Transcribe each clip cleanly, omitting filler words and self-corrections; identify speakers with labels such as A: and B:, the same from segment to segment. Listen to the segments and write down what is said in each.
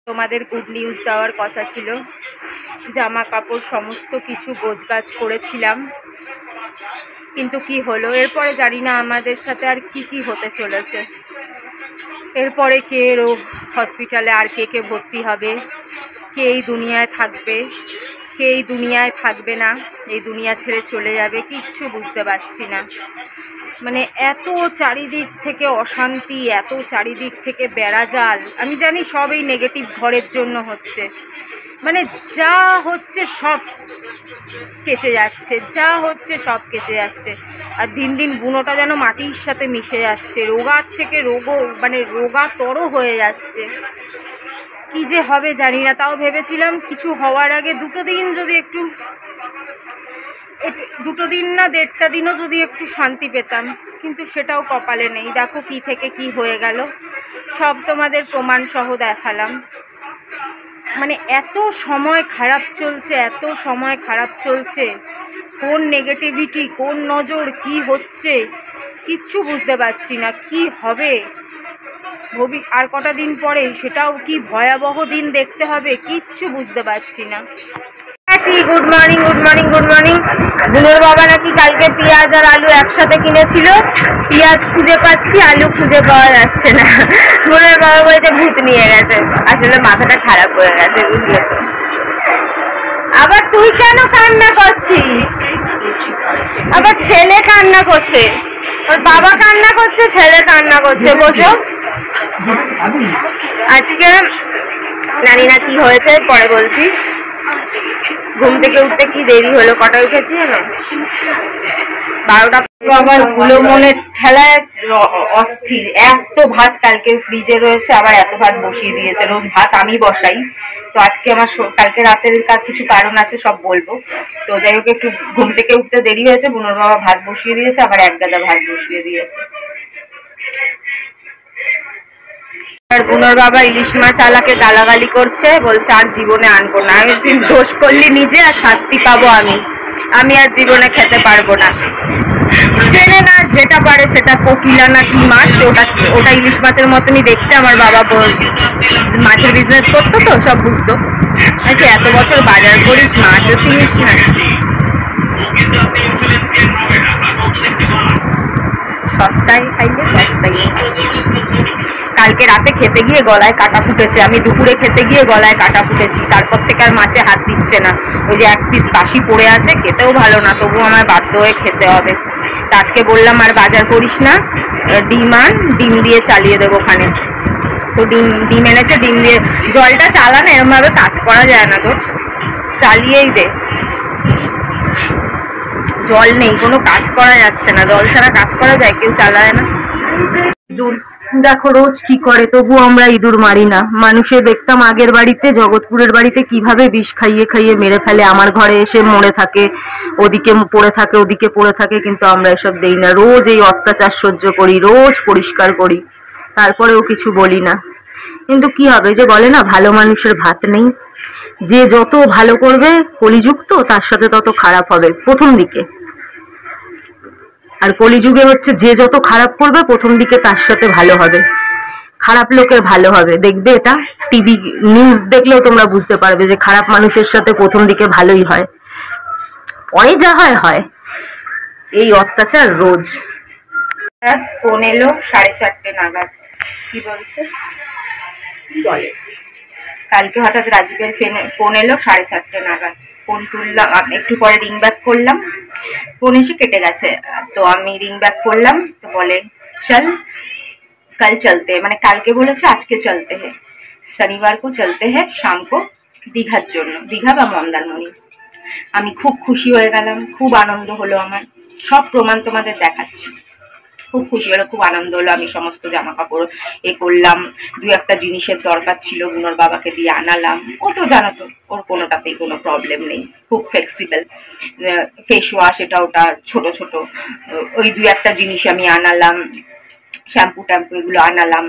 A: তোমাদের good news দেওয়ার কথা ছিল। জামা কাপড় সমস্ত কিছু গোছগাছ করেছিলাম, কিন্তু কি হলো এরপরে জানি না আমাদের সাথে আর কি কি হতে চলেছে। এরপরে কে রোগ হসপিটালে, আর কে কে ভর্তি হবে, কে এই দুনিয়ায় থাকবে, কে এই দুনিয়ায় থাকবে না, এই দুনিয়া ছেড়ে চলে যাবে, কিচ্ছু বুঝতে পারছি না। মানে এত চারিদিক থেকে অশান্তি, এত চারিদিক থেকে বেড়াজাল। আমি জানি সব এই নেগেটিভ ঘরের জন্য হচ্ছে। মানে যা হচ্ছে সব কেচে যাচ্ছে, যা হচ্ছে সব কেচে যাচ্ছে। আর দিন দিন বুনোটা যেন মাটির সাথে মিশে যাচ্ছে, রোগার থেকে মানে রোগাতর হয়ে যাচ্ছে। কি যে হবে জানি না। তাও ভেবেছিলাম কিছু হওয়ার আগে দুটো দিন না 1.5 দিনও যদি একটু শান্তি পেতাম, কিন্তু সেটাও কপালে নেই। দেখো কি থেকে কি হয়ে গেল, সব তোমাদের প্রমাণ সহ দেখালাম। মানে এত সময় খারাপ চলছে, এত সময় খারাপ চলছে, কোন নেগেটিভিটি, কোন নজর, কি হচ্ছে কিচ্ছু বুঝতে পারছি না। কি হবে আর কটা দিন পরে, সেটাও কি ভয়াবহ দিন দেখতে হবে, কিচ্ছু বুঝতে পারছি না। Good morning, good morning, good morning. বুনোর বাবা নাকি কালকে পেঁয়াজ আর আলু একসাথে কিনেছিল, পেঁয়াজ খুঁজে পাচ্ছি, আলু খুঁজে পাওয়া যাচ্ছে না। বুনোর বাবা বলছে ভূত নিয়ে গেছে। আসলে মাথাটা খারাপ হয়ে গেছে, বুঝলে তো। আবার তুই কেন কান্না করছিস? আবার ছেলে কান্না করছে, ওর বাবা কান্না করছে, ছেলে কান্না করছে, বোঝো। আজকে জানি না কি হয়েছে, পরে বলছি। ঘুম থেকে উঠতে কি দেরি হলো, কটা উঠেছি জানো? 12টা। আবার ভুলো মনের ঠেলায় অস্থির। এত ভাত কালকে ফ্রিজে রয়েছে, আবার এত ভাত বসিয়ে দিয়েছে। রোজ ভাত আমি বসাই, তো আজকে আমার কালকে রাতের কিছু কারণ আছে, সব বলবো। তো যাই হোক, একটু ঘুম থেকে উঠতে দেরি হয়েছে, বুনোর বাবা ভাত বসিয়ে দিয়েছে, আবার এক গাদা ভাত বসিয়ে দিয়েছে। আর বুনোর বাবা ইলিশ মাছ আলাকে গালাগালি করছে, বলছে আর জীবনে আনবো না। আমি দোষ করলি নিজে, আর শাস্তি পাবো আমি আর জীবনে খেতে পারবো না। চেনে না, যেটা পারে সেটা কোকিলা না কি মাছ, ওটা ইলিশ মাছের মতনই দেখতে। আমার বাবা মাছের বিজনেস করতো, তো সব বুঝতো। আচ্ছা, এত বছর বাজার করিস, মাছও চিনিস না। সস্তায় খাইলে সস্তায়। কালকে রাতে খেতে গিয়ে গলায় কাটা ফুটেছে, আমি দুপুরে খেতে গিয়ে গলায় কাটা ফুটেছি। তারপর থেকে আর মাছে হাত দিচ্ছে না। ওই যে 1 পিস বাসি পড়ে আছে, খেতেও ভালো না, তবু আমার বাধ্য হয়ে খেতে হবে। তা আজকে বললাম আর বাজার করিস না, ডিম দিয়ে চালিয়ে দেবো ওখানে। তো ডিম এনেছে, ডিম দিয়ে জলটা চালা না, এরমভাবে কাজ করা যায় না, তো চালিয়েই দে। জল নেই, কোনো কাজ করা যাচ্ছে না, জল ছাড়া কাজ করা যায়? কেউ চালায় না। ইঁদুর দেখো রোজ কি করে, তবু আমরা ইঁদুর মারি না। মানুষে দেখতাম আগের বাড়িতে, জগৎপুরের বাড়িতে, কিভাবে বিষ খাইয়ে খাইয়ে মেরে ফেলে। আমার ঘরে এসে মরে থাকে, ওদিকে পড়ে থাকে, ওদিকে পড়ে থাকে, কিন্তু আমরা এসব দেই না। রোজ এই অত্যাচার সহ্য করি, রোজ পরিষ্কার করি, তারপরেও কিছু বলি না। কিন্তু কি হবে, যে বলে না ভালো মানুষের ভাত নেই। যে যত ভালো করবে, কলিযুক্ত, তার সাথে তত খারাপ হবে প্রথম দিকে। আর কলিযুগে হচ্ছে যে যত খারাপ করবে প্রথম দিকে, তার সাথে ভালো হবে। খারাপ লোকের ভালো হবে, দেখবে। এটা টিভি নিউজ দেখলেও তোমরা বুঝতে পারবে যে খারাপ মানুষের সাথে প্রথম দিকে ভালোই হয়, পরে যা হয় হয়। এই অত্যাচার রোজ। ফোন এলো 4:30 নাগাদ। কি বলছে, কি বলে? কালকে হঠাৎ রাজীবের ফোন এলো 4:30 নাগাদ। ফোন তুললাম, একটু পরে রিং ব্যাক করলাম, ফোন এসে কেটে গেছে। তো আমি রিং ব্যাক করলাম, তো বলে চল কাল চলতে, মানে কালকে বলেছে আজকে চলতে হে, শনিবার কো চলতে হে শাম কো, দীঘার জন্য, দীঘা বা মন্দারমণি। আমি খুব খুশি হয়ে গেলাম, খুব আনন্দ হলো আমার। সব প্রমাণ তোমাদের দেখাচ্ছি। খুব খুশি হলো, খুব আনন্দ হলো। আমি সমস্ত জামা কাপড় করলাম, 2-1টা জিনিসের দরকার ছিল, বুনোর বাবাকে দিয়ে আনালাম। ও তো জানো তো, ওর কোনোটাতেই কোনো প্রবলেম নেই, খুব ফ্লেক্সিবল। ফেস ওয়াশ, এটা ওটা ছোট ছোট ওই 2-1টা জিনিস আমি আনালাম, শ্যাম্পু ট্যাম্পু এগুলো আনালাম।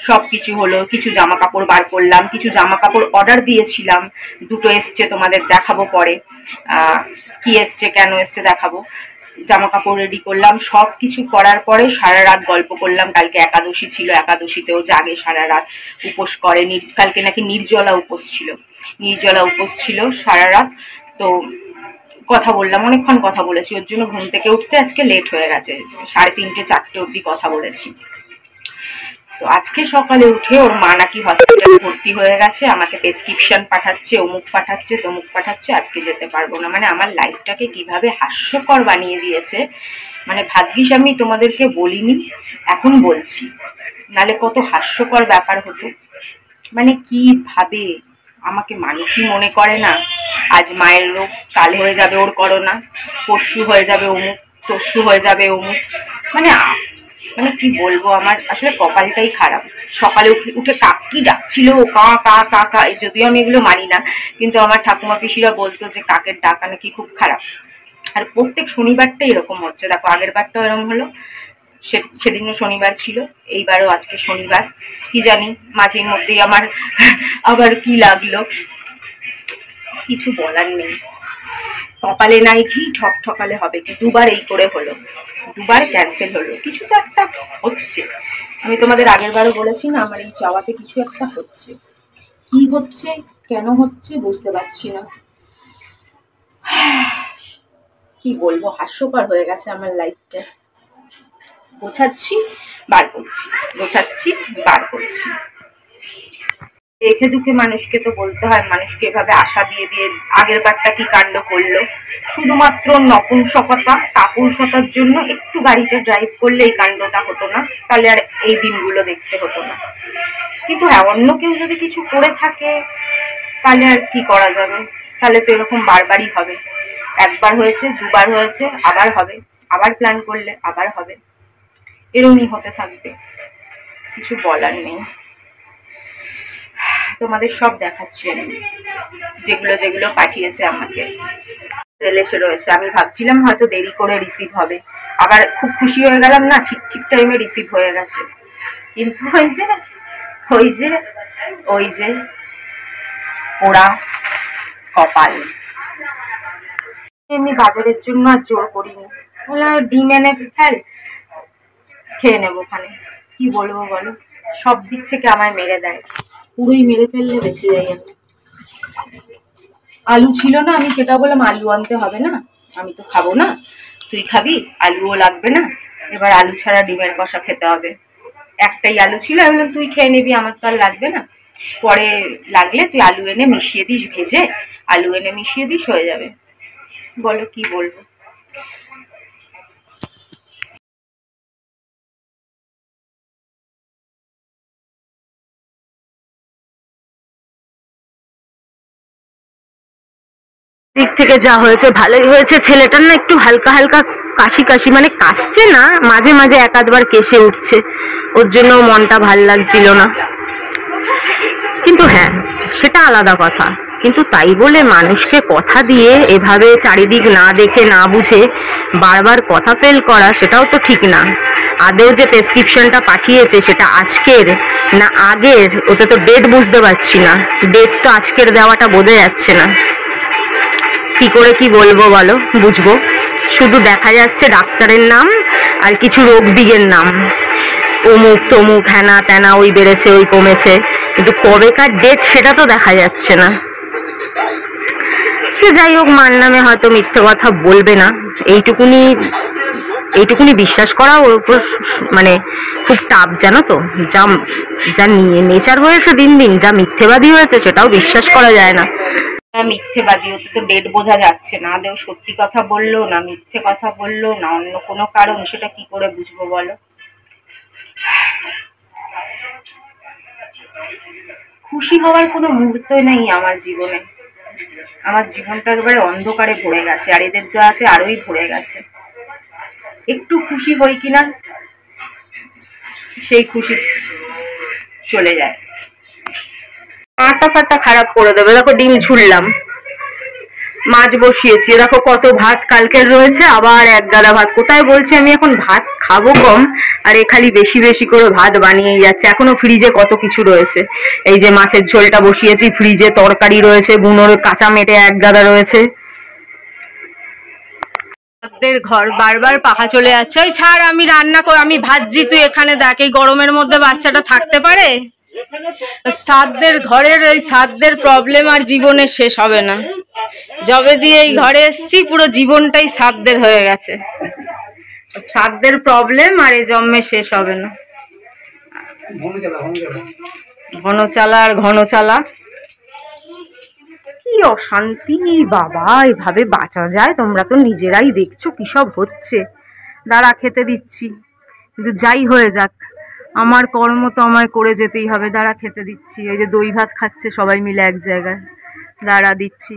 A: সব কিছু হলো। কিছু জামা কাপড় বার করলাম, কিছু জামা কাপড় অর্ডার দিয়েছিলাম, 2টো এসছে, তোমাদের দেখাবো পরে। কি এসছে, কেন এসছে দেখাবো।
B: জামা কাপড় রেডি করলাম, সব কিছু করার পরে সারা রাত গল্প করলাম। কালকে একাদশী ছিল, একাদশীতেও জাগে সারা রাত, উপোস করে। কালকে নাকি নির্জলা উপোস ছিল, নির্জলা উপোস ছিল সারা রাত। তো কথা বললাম, অনেকক্ষণ কথা বলেছি। ওর জন্য ঘুম থেকে উঠতে আজকে লেট হয়ে গেছে, 3:30 4টে অবধি কথা বলেছি। তো আজকে সকালে উঠে ওর মা নাকি হসপিটালে ভর্তি হয়ে গেছে, আমাকে প্রেসক্রিপশন পাঠাচ্ছে, অমুক পাঠাচ্ছে, তমুক পাঠাচ্ছে, আজকে যেতে পারবো না। মানে আমার লাইফটাকে কিভাবে হাস্যকর বানিয়ে দিয়েছে। মানে ভাগ্যিস আমি তোমাদেরকে বলিনি, এখন বলছি, নালে কত হাস্যকর ব্যাপার হতো। মানে কিভাবে আমাকে মানুষই মনে করে না। আজ মায়ের রোগ, কাল হয়ে যাবে ওর করোনা, পরশু হয়ে যাবে অমুক, তরশু হয়ে যাবে অমুক। মানে মানে কি বলবো, আমার আসলে কপালটাই খারাপ। সকালে উঠে কাকি ডাকছিল, কা কা কা কা, যদিও আমি এগুলো মানি না, কিন্তু আমার ঠাকুমা পিসিরা বলতো যে কাকের ডাকা নাকি খুব খারাপ। আর প্রত্যেক শনিবারটাই এরকম হচ্ছে। দেখো আগের বারটাও এরকম হলো, সেদিনও শনিবার ছিল, এইবারও আজকে শনিবার। কি জানি মাঝের মধ্যেই আমার আবার কি লাগলো, কিছু বলার নেই। কপালে নাই ঘি, ঠকঠকালে হবে কি। দুবার এই করে হলো, দুবার ক্যান্সেল হলো, কিছু তো একটা হচ্ছে। আমি তোমাদের আগের বারও বলেছি না, আমার এই চাওয়াতে কিছু একটা হচ্ছে। কি হচ্ছে, কেন হচ্ছে বুঝতে পারছি না। কি বলবো, হাস্যকর হয়ে গেছে আমার লাইফটা। গোছাচ্ছি বার করছি, গোছাচ্ছি বার করছি। দেখে দুঃখে মানুষকে তো বলতে হয়, মানুষকে এভাবে আশা দিয়ে দিয়ে আগের বারটা কি কাণ্ড করলো। শুধুমাত্র নপুংসকতা, কাপুরুষতার জন্য একটু গাড়িটা ড্রাইভ করলে এই কাণ্ডটা হতো না, তাহলে আর এই দিনগুলো দেখতে হতো না। কিন্তু হ্যাঁ, অন্য কেউ যদি কিছু করে থাকে তাহলে আর কি করা যাবে, তাহলে তো এরকম বারবারই হবে। একবার হয়েছে, দুবার হয়েছে, আবার হবে, আবার প্ল্যান করলে আবার হবে, এরকমই হতে থাকবে, কিছু বলার নেই। তোমাদের সব দেখাচ্ছি আমি, যেগুলো যেগুলো পাঠিয়েছে আমাকে। এসে রয়েছে, আমি ভাবছিলাম হয়তো দেরি করে রিসিভ হবে, আবার খুব খুশি হয়ে গেলাম না, ঠিক ঠিক টাইমে রিসিভ হয়ে গেছে। কিন্তু ওই যে ওই যে ওই যে ওরা কপাল। এমনি বাজারের জন্য আর জোর করিনি, বললাম ডিম এনে ফেল, খেয়ে নেবো ওখানে। কি বলবো বলো, সব দিক থেকে আমায় মেরে দেয়, পুরোই মেরে ফেললে বেঁচে যাই আমি। আলু ছিল না, আমি সেটা বললাম আলু আনতে হবে না, আমি তো খাবো না, তুই খাবি, আলুও লাগবে না। এবার আলু ছাড়া ডিমের কষা খেতে হবে। একটাই আলু ছিল, আমি বললাম তুই খেয়ে নিবি, আমার তো আর লাগবে না, পরে লাগলে তুই আলু এনে মিশিয়ে দিস, ভেজে আলু এনে মিশিয়ে দিস, হয়ে যাবে। বলো কি বলবো।
A: দিক থেকে যা হয়েছে ভালোই হয়েছে। ছেলেটার না একটু হালকা হালকা কাশি কাশি, মানে কাশছে না, মাঝে মাঝে এক আধবার কেসে উঠছে, ওর জন্য মনটা ভাল লাগছিল না। কিন্তু হ্যাঁ, সেটা আলাদা কথা। কিন্তু তাই বলে মানুষকে কথা দিয়ে এভাবে চারিদিক না দেখে না বুঝে বারবার কথা ফেল করা, সেটাও তো ঠিক না। আদেও যে প্রেসক্রিপশনটা পাঠিয়েছে সেটা আজকের না আগের, ওতে তো ডেট বুঝতে পারছি না। ডেট তো আজকের দেওয়াটা বোঝা যাচ্ছে না, কি করে কি বলবো বলো, বুঝবো। শুধু দেখা যাচ্ছে ডাক্তারের নাম আর কিছু রোগ দিগের নাম, অমুক তমুক, হ্যানা ত্যানা, ওই বেড়েছে ওই কমেছে, কিন্তু কবেকার ডেট সেটা তো দেখা যাচ্ছে না। সে যাই হোক, মার নামে হয়তো মিথ্যে কথা বলবে না, এইটুকুনি বিশ্বাস করা ওর উপর মানে খুব টাফ, জানো তো। যা যা নিয়ে নেচার হয়েছে দিন দিন, যা মিথ্যেবাদী হয়েছে, সেটাও বিশ্বাস করা যায় না।
B: মিথ্যেবাদী, ওতে তো ডেট বোঝা যাচ্ছে না, আদেও সত্যি কথা বললো না মিথ্যে কথা বললো না অন্য কোনো কারণ, সেটা কি করে বুঝবো বলো। খুশি হওয়ার কোনো মুহূর্তই নেই আমার জীবনে। আমার জীবনটা একেবারে অন্ধকারে ভরে গেছে, আর এদের দয়াতে আরোই ভরে গেছে। একটু খুশি হই কিনা সেই খুশি চলে যায়,
A: মাথা ফাতা খারাপ করে দেবে। দেখো ডিম ছুললাম, মাছ বসিয়েছি, দেখো কত ভাত কালকের রয়েছে, আবার এক গাদা ভাত। কোথায় বলছি আমি এখন ভাত খাবো কম, আর এ খালি বেশি বেশি করে ভাত বানিয়েই যাচ্ছে। এখনো ফ্রিজে কত কিছু রয়েছে, এই যে মাছের ঝোলটা বসিয়েছি, ফ্রিজে তরকারি রয়েছে, গুঁড়োর কাঁচা মেটে এক গাদা রয়েছে। ছাদের ঘর বারবার পাখা চলে যাচ্ছে। ওই ছাড়, আমি রান্না করে আমি ভাজছি, তুই এখানে দেখ। এই গরমের মধ্যে বাচ্চাটা থাকতে পারে? ছাদের ঘরের ওই ছাদের প্রবলেম আর জীবনে শেষ হবে না। যবে দিয়ে এই ঘরে এসছি পুরো জীবনটাই ছাদের হয়ে গেছে। ছাদের প্রবলেম আর এই জন্মে শেষ হবে না। ঘন চালা আর ঘন চালা, কি অশান্তি বাবা। এভাবে বাঁচা যায়? তোমরা তো নিজেরাই দেখছো কি সব হচ্ছে। দাঁড়া, খেতে দিচ্ছি। কিন্তু যাই হয়ে যাক, আমার কর্ম তো আমায় করে যেতেই হবে। দাঁড়া, খেতে দিচ্ছি। ওই যে দই ভাত খাচ্ছে সবাই মিলে এক জায়গায়, দাঁড়া দিচ্ছি।